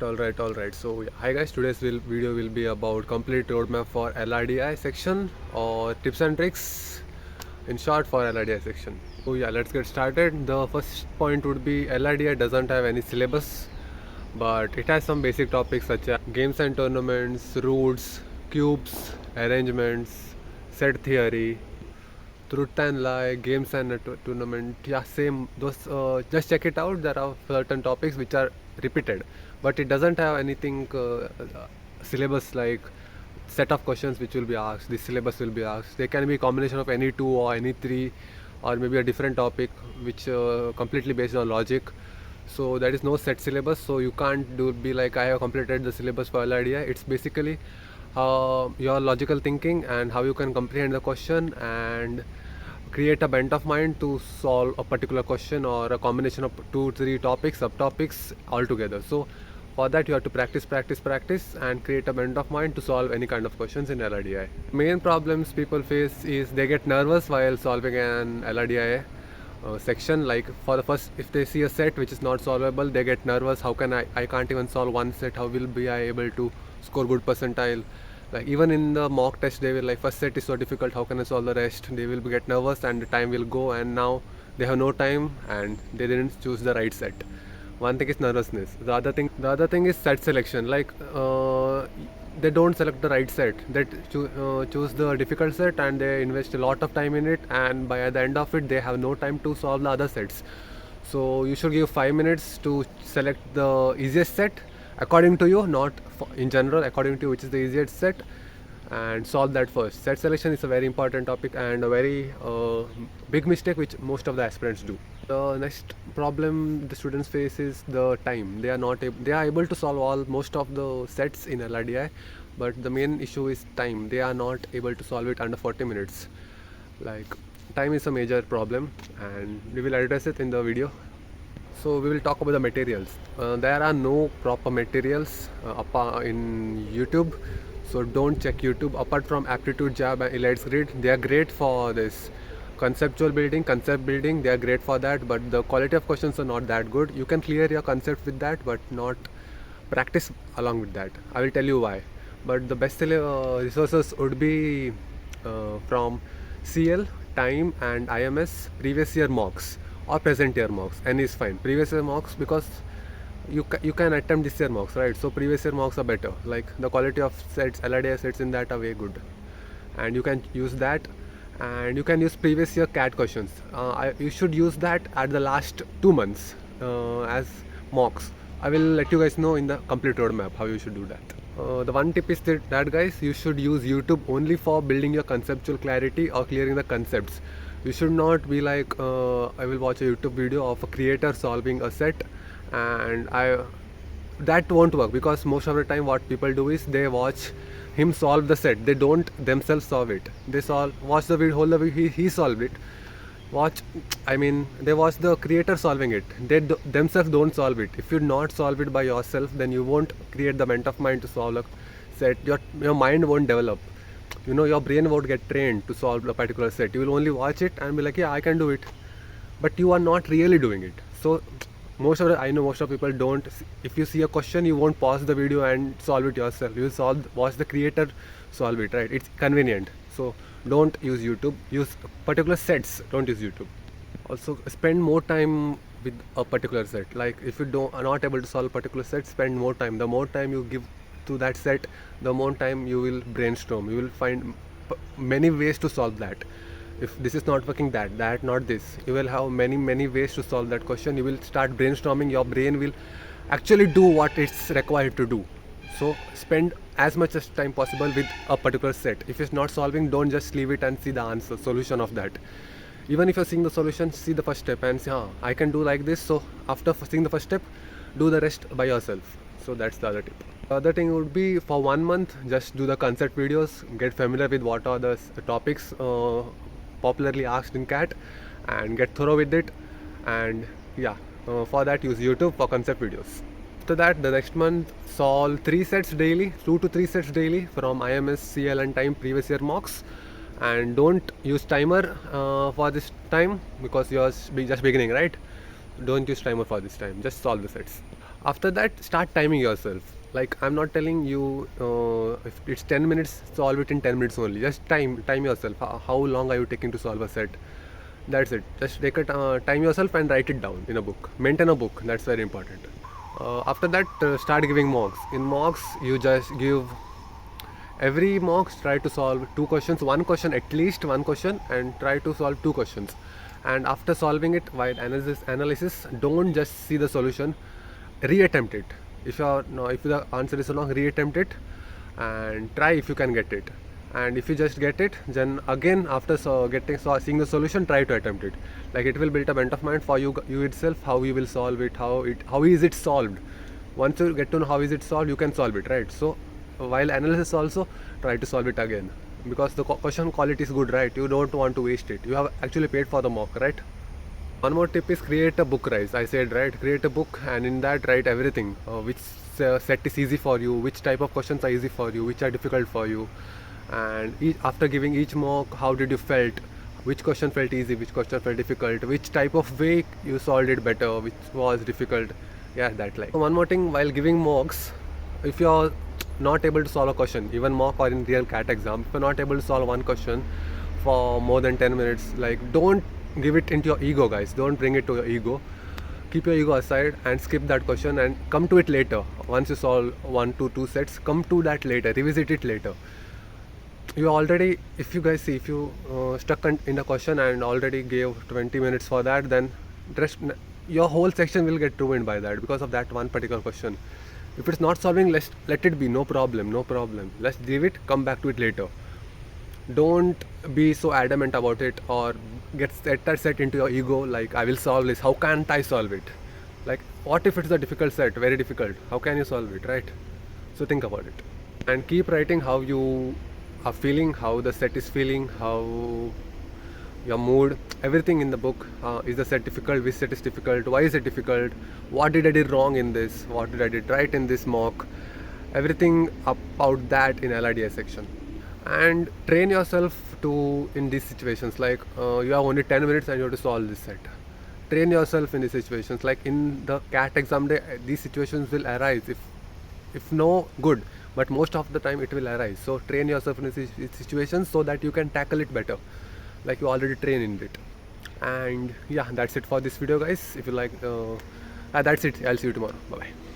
All right. So, hi guys, today's video will be about complete roadmap for LRDI section or tips and tricks in short for LRDI section. So, yeah, let's get started. The first point would be LRDI doesn't have any syllabus, but it has some basic topics such as games and tournaments, roots, cubes, arrangements, set theory, truth and lie, games and tournament. Yeah, same. Those just check it out. There are certain topics which are repeated, but it doesn't have anything syllabus like set of questions which will be asked. This syllabus will be asked. They can be a combination of any two or any three, or maybe a different topic which completely based on logic. So there is no set syllabus. So you can't be like I have completed the syllabus for LRDI. It's basically your logical thinking and how you can comprehend the question and create a bent of mind to solve a particular question or a combination of 2 3 topics subtopics all together. So for that you have to practice and create a bent of mind to solve any kind of questions in LRDI. Main problems people face is they get nervous while solving an LRDI section. Like for the first, if they see a set which is not solvable, they get nervous. How can I can't even solve one set, how will be I able to score good percentile? Like even in the mock test they will like, first set is so difficult, how can I solve the rest? They will get nervous and the time will go, and now they have no time and they didn't choose the right set. One thing is nervousness. The other thing is set selection. Like they don't select the right set. They choose the difficult set and they invest a lot of time in it, and by the end of it they have no time to solve the other sets. So you should give 5 minutes to select the easiest set according to you, not in general, according to you which is the easiest set, and solve that first. Set selection is a very important topic and a very big mistake which most of the aspirants do. The next problem the students face is the time. They are able to solve most of the sets in LRDI, but the main issue is time. They are not able to solve it under 40 minutes. Like time is a major problem and we will address it in the video. So we will talk about the materials. There are no proper materials in YouTube, so don't check YouTube. Apart from aptitude, jab and Elites grid, they are great for this concept building, they are great for that, but the quality of questions are not that good. You can clear your concept with that, but not practice along with that. I will tell you why. But the best resources would be from CL, time and IMS, previous year mocks or present year mocks. N is fine. Previous year mocks because you can attempt this year mocks, right? So previous year mocks are better. Like the quality of sets, LRDI sets in that are very good, and you can use that. And you can use previous year CAT questions. You should use that at the last 2 months as mocks. I will let you guys know in the complete roadmap how you should do that. The one tip is that guys, you should use YouTube only for building your conceptual clarity or clearing the concepts. You should not be like I will watch a YouTube video of a creator solving a set, and that won't work, because most of the time what people do is they watch him solve the set. They don't themselves solve it. They watch the video, whole the video he solved it. They watch the creator solving it. They themselves don't solve it. If you not solve it by yourself, then you won't create the bent of mind to solve a set. Your mind won't develop. Your brain won't get trained to solve a particular set. You will only watch it and be like, yeah, I can do it, but you are not really doing it. So I know most of people don't. If you see a question, you won't pause the video and solve it yourself. You will watch the creator solve it, right? It's convenient. So don't use YouTube. Use particular sets. Don't use YouTube. Also, spend more time with a particular set. Like if you are not able to solve a particular set, spend more time. The more time you give to that set, the more time you will brainstorm. You will find many ways to solve that. If this is not working, that not this, you will have many ways to solve that question. You will start brainstorming. Your brain will actually do what it's required to do. So spend as much as time possible with a particular set. If it's not solving, don't just leave it and see the answer solution of that. Even if you're seeing the solution, see the first step and say, I can do like this. So after seeing the first step, do the rest by yourself. So that's the other tip. The other thing would be, for 1 month, just do the concept videos, get familiar with what are the topics popularly asked in CAT, and get thorough with it. And for that use YouTube for concept videos. After that, the next month, solve 3 sets daily, 2 to 3 sets daily from IMS, CL and time previous year mocks. And don't use timer for this time, because you're just beginning, right? Don't use timer for this time, just solve the sets. After that, start timing yourself. Like, I'm not telling you if it's 10 minutes, solve it in 10 minutes only. Just time yourself. How long are you taking to solve a set? That's it. Just take a time yourself and write it down in a book. Maintain a book. That's very important. After that, start giving mocks. In mocks, you just give every mocks, try to solve two questions, one question, at least one question, and try to solve two questions. And after solving it, while analysis, don't just see the solution, reattempt it. If you're no, if the answer is wrong, reattempt it and try if you can get it. And if you just get it, then again after seeing the solution, try to attempt it. Like, it will build a bent of mind for you itself, how you will solve it, how is it solved. Once you get to know how is it solved, you can solve it, right? So while analysis also, try to solve it again, because the question quality is good, right? You don't want to waste it. You have actually paid for the mock, right? One more tip is create a book, guys. I said, right? Create a book, and in that write everything. Which set is easy for you, which type of questions are easy for you, which are difficult for you, and after giving each mock, how did you felt? Which question felt easy? Which question felt difficult? Which type of way you solved it better? Which was difficult? Yeah, that like. One more thing, while giving mocks, if you're not able to solve a question, even mock or in real CAT exam, if you're not able to solve one question for more than 10 minutes, like, don't give it into your ego, guys. Don't bring it to your ego. Keep your ego aside and skip that question and come to it later. Once you solve 1 to 2 sets, come to that later, revisit it later. You already, if you guys see, if you stuck in a question and already gave 20 minutes for that, then your whole section will get ruined by that, because of that one particular question. If it's not solving, let it be. No problem. Let's leave it, come back to it later. Don't be so adamant about it, or get set into your ego, like, I will solve this, how can't I solve it? Like, what if it's a difficult set, very difficult, how can you solve it, right? So think about it, and keep writing how you are feeling, how the set is feeling, how your mood, everything in the book. Is the set difficult? Which set is difficult? Why is it difficult? What did I do wrong in this? What did I do right in this mock? Everything about that in LRDI section. And train yourself to in these situations, like, you have only 10 minutes and you have to solve this set. Train yourself in these situations. Like, in the CAT exam day, these situations will arise. If no, good, but most of the time it will arise. So train yourself in these situations so that you can tackle it better, like you already train in it. And yeah, that's it for this video, guys. If you like, that's it. I'll see you tomorrow. Bye bye.